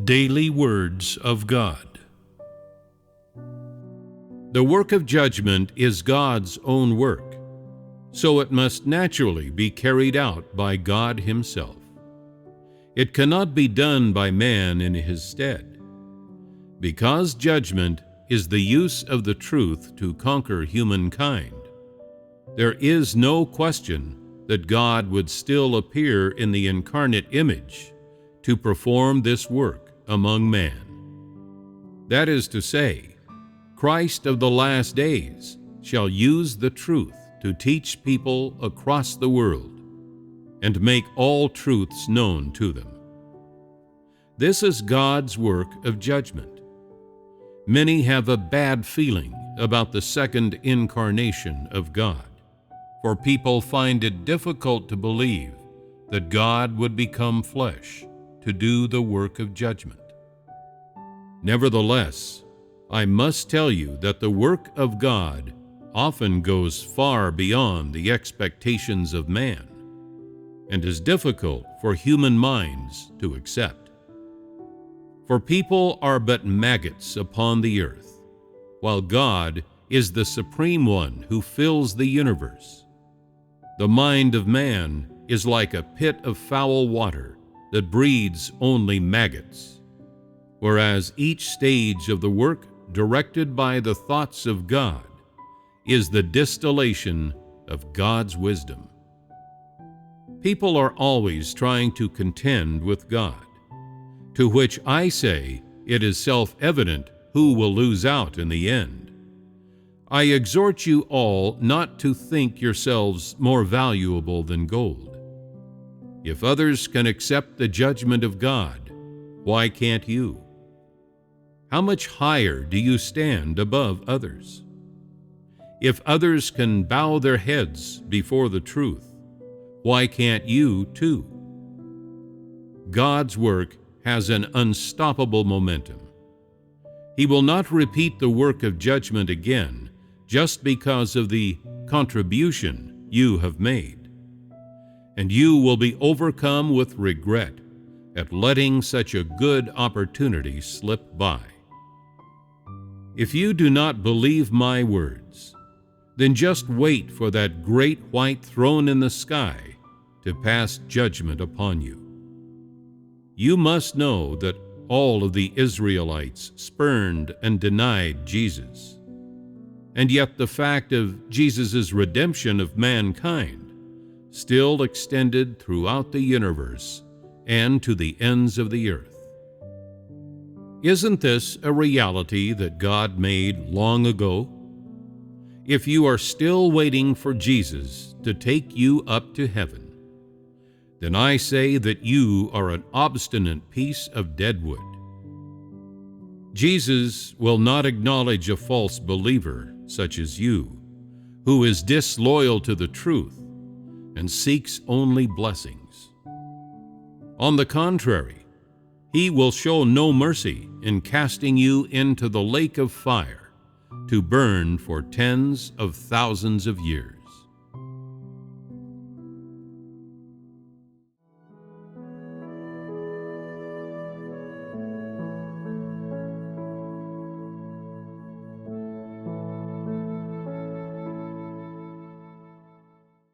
Daily Words of God. The work of judgment is God's own work, so it must naturally be carried out by God Himself. It cannot be done by man in his stead. Because judgment is the use of the truth to conquer humankind, there is no question that God would still appear in the incarnate image to perform this work among man. That is to say, Christ of the last days shall use the truth to teach people across the world and make all truths known to them. This is God's work of judgment. Many have a bad feeling about the second incarnation of God, for people find it difficult to believe that God would become flesh to do the work of judgment. Nevertheless, I must tell you that the work of God often goes far beyond the expectations of man and is difficult for human minds to accept. For people are but maggots upon the earth, while God is the supreme one who fills the universe. The mind of man is like a pit of foul water that breeds only maggots, whereas each stage of the work directed by the thoughts of God is the distillation of God's wisdom. People are always trying to contend with God, to which I say it is self-evident who will lose out in the end. I exhort you all not to think yourselves more valuable than gold. If others can accept the judgment of God, why can't you? How much higher do you stand above others? If others can bow their heads before the truth, why can't you too? God's work has an unstoppable momentum. He will not repeat the work of judgment again just because of the contribution you have made. And you will be overcome with regret at letting such a good opportunity slip by. If you do not believe my words, then just wait for that great white throne in the sky to pass judgment upon you. You must know that all of the Israelites spurned and denied Jesus, and yet the fact of Jesus' redemption of mankind still extended throughout the universe and to the ends of the earth. Isn't this a reality that God made long ago? If you are still waiting for Jesus to take you up to heaven, then I say that you are an obstinate piece of deadwood. Jesus will not acknowledge a false believer such as you, who is disloyal to the truth and seeks only blessings. On the contrary, He will show no mercy in casting you into the lake of fire to burn for tens of thousands of years.